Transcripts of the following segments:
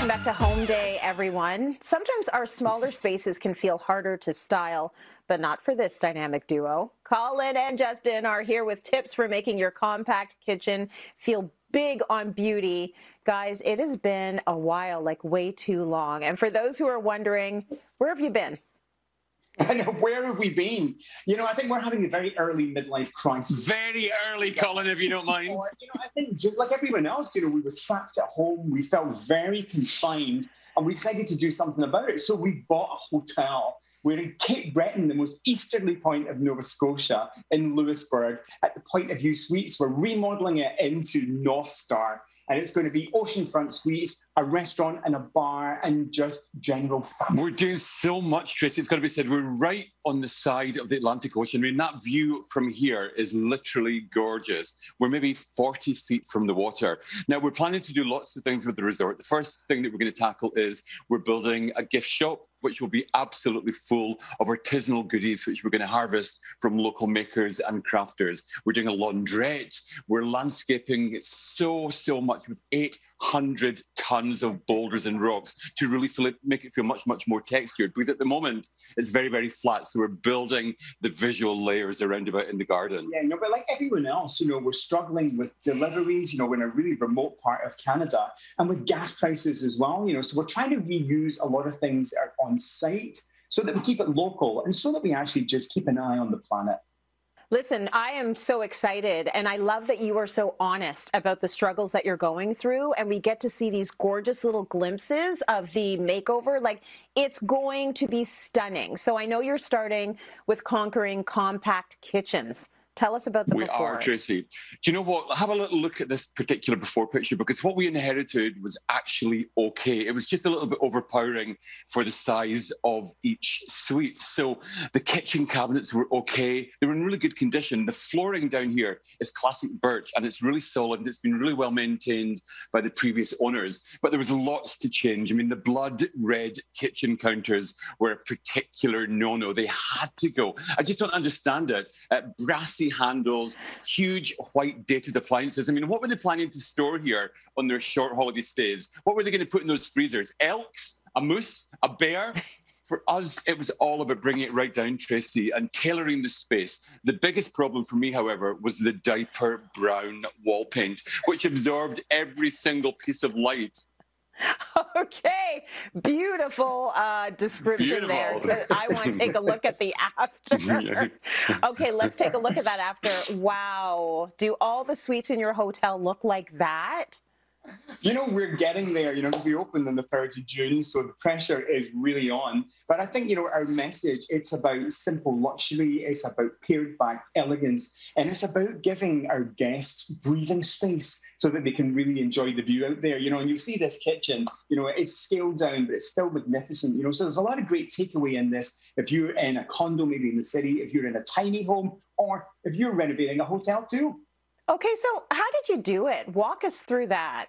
Welcome back to Home Day, everyone. Sometimes our smaller spaces can feel harder to style, but not for this dynamic duo. Colin and Justin are here with tips for making your compact kitchen feel big on beauty. Guys, it has been a while, like way too long. And for those who are wondering, where have you been? I know, where have we been? You know, I think we're having a very early midlife crisis. Very early, Colin, if you don't mind. I think just like everyone else, we were trapped at home. We felt very confined and we decided to do something about it. So we bought a hotel. We're in Cape Breton, the most easterly point of Nova Scotia, in Louisburg, at the Point of View Suites. We're remodeling it into North Star. And it's going to be oceanfront suites, a restaurant and a bar, and just general fun. We're doing so much, Tracy. It's got to be said, we're right on the side of the Atlantic Ocean. I mean, that view from here is literally gorgeous. We're maybe 40 feet from the water. Now, we're planning to do lots of things with the resort. The first thing that we're going to tackle is we're building a gift shop, which will be absolutely full of artisanal goodies, which we're going to harvest from local makers and crafters. We're doing a laundrette. We're landscaping so much with 800 tons of boulders and rocks to really make it feel much more textured. Because at the moment, it's very flat. So we're building the visual layers around about in the garden. Yeah, but like everyone else, we're struggling with deliveries. We're in a really remote part of Canada and with gas prices as well. So we're trying to reuse a lot of things that are on site so that we keep it local and so that we actually just keep an eye on the planet. Listen, I am so excited, and I love that you are so honest about the struggles that you're going through, and we get to see these gorgeous little glimpses of the makeover. Like, it's going to be stunning. So I know you're starting with conquering compact kitchens. Tell us about the befores. We are, Tracy. Do you know what? Have a little look at this particular before picture, because what we inherited was actually okay. It was just a little bit overpowering for the size of each suite. So the kitchen cabinets were okay. They were in really good condition. The flooring down here is classic birch, and it's really solid, and it's been really well maintained by the previous owners. But there was lots to change. I mean, the blood red kitchen counters were a particular no-no. They had to go. I just don't understand it. Brassy handles, huge white dated appliances. I mean, what were they planning to store here on their short holiday stays? What were they going to put in those freezers? Elks? A moose? A bear? For us, it was all about bringing it right down, Tracy, and tailoring the space. The biggest problem for me, however, was the diaper brown wall paint, which absorbed every single piece of light. Okay, beautiful description there. I want to take a look at the after. Okay, let's take a look at that after. Wow. Do all the suites in your hotel look like that? We're getting there, because we opened on the 3rd of June, so the pressure is really on. But I think, our message, it's about simple luxury, it's about pared back elegance, and it's about giving our guests breathing space so that they can really enjoy the view out there. And you see this kitchen, it's scaled down, but it's still magnificent, so there's a lot of great takeaway in this. If you're in a condo, maybe in the city, if you're in a tiny home, or if you're renovating a hotel too. Okay, so how did you do it? Walk us through that.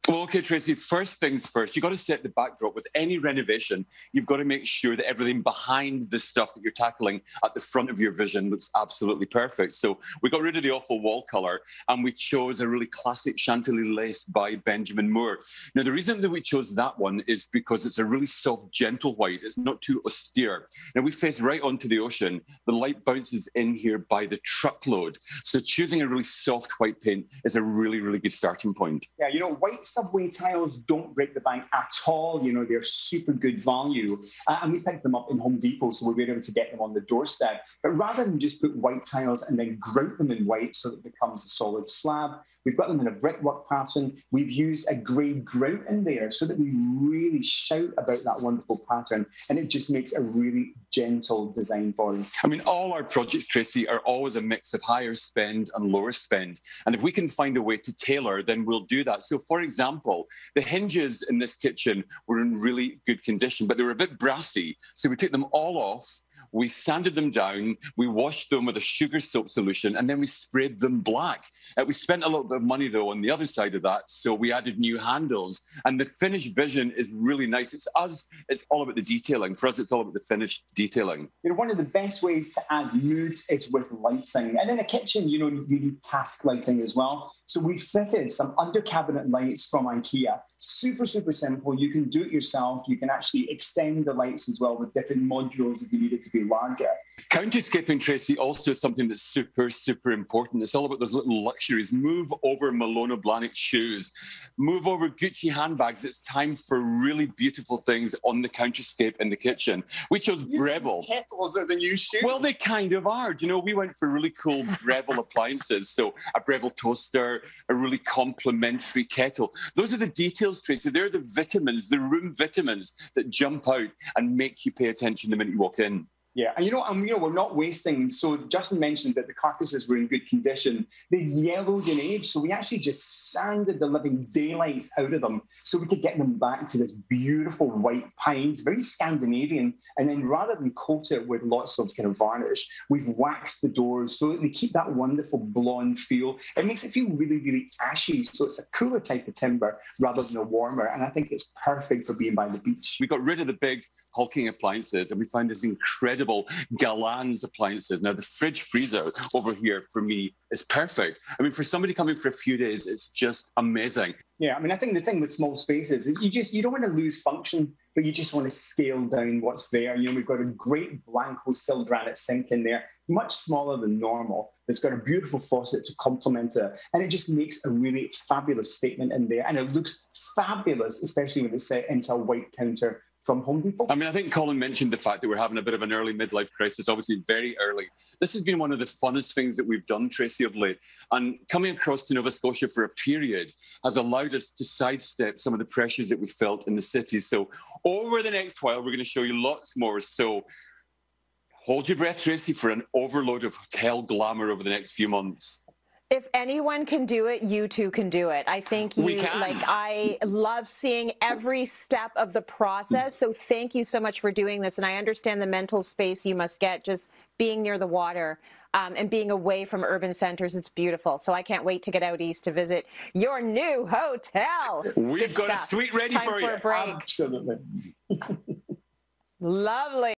Well, okay, Tracy, first things first, you've got to set the backdrop. With any renovation, you've got to make sure that everything behind the stuff that you're tackling at the front of your vision looks absolutely perfect. So we got rid of the awful wall colour and we chose a really classic Chantilly lace by Benjamin Moore. Now, the reason that we chose that one is because it's a really soft, gentle white. It's not too austere. Now, we face right onto the ocean. The light bounces in here by the truckload. So choosing a really soft white paint is a really good starting point. Yeah, white subway tiles don't break the bank at all. They're super good value. And we picked them up in Home Depot, so we were able to get them on the doorstep. But rather than just put white tiles and then grout them in white so that it becomes a solid slab, we've got them in a brickwork pattern. We've used a grey grout in there so that we really shout about that wonderful pattern. And it just makes a really gentle design for us. I mean, all our projects, Tracy, are always a mix of higher spend and lower spend. And if we can find a way to tailor, then we'll do that. So, for example, the hinges in this kitchen were in really good condition, but they were a bit brassy. So we took them all off. We sanded them down, we washed them with a sugar soap solution, and then we sprayed them black. We spent a little bit of money, though, on the other side of that, so we added new handles, and the finished vision is really nice. It's all about the detailing. For us, it's all about the finished detailing. One of the best ways to add mood is with lighting. And in a kitchen, you need task lighting as well. So we fitted some under cabinet lights from IKEA. Super, super simple. You can do it yourself. You can actually extend the lights as well with different modules if you need it to be larger. Counterscaping, Tracy, also something that's super, super important. It's all about those little luxuries. Move over Malone Blahnik shoes. Move over Gucci handbags. It's time for really beautiful things on the counterscape in the kitchen. We chose Breville. Kettles are the new shoes. Well, they kind of are. You know, we went for really cool Breville appliances. So a Breville toaster, a really complimentary kettle. Those are the details, Tracy. They're the vitamins, the room vitamins that jump out and make you pay attention the minute you walk in. Yeah, and we're not wasting. So Justin mentioned that the carcasses were in good condition. They yellowed in age, so we actually just sanded the living daylights out of them so we could get them back to this beautiful white pines, very Scandinavian. And then rather than coat it with lots of kind of varnish, we've waxed the doors so that they keep that wonderful blonde feel. It makes it feel really, really ashy. So it's a cooler type of timber rather than a warmer. And I think it's perfect for being by the beach. We got rid of the big hulking appliances and we found this incredible Galans appliances. Now, the fridge freezer over here for me is perfect. I mean, for somebody coming for a few days, it's just amazing. Yeah, I mean, I think the thing with small spaces is you don't want to lose function, but you just want to scale down what's there. You know, we've got a great Blanco steel granite sink in there, much smaller than normal. It's got a beautiful faucet to complement it, and it just makes a really fabulous statement in there. And it looks fabulous, especially when it's set into a white counter from Home Depot. I mean, I think Colin mentioned the fact that we're having a bit of an early midlife crisis, obviously very early. This has been one of the funnest things that we've done, Tracy, of late. And coming across to Nova Scotia for a period has allowed us to sidestep some of the pressures that we felt in the city. So over the next while, we're going to show you lots more. So hold your breath, Tracy, for an overload of hotel glamour over the next few months. If anyone can do it, you two can do it. I think I love seeing every step of the process. So thank you so much for doing this. And I understand the mental space you must get just being near the water and being away from urban centers. It's beautiful. So I can't wait to get out east to visit your new hotel. We've got a suite ready for you. A break. Absolutely. Lovely.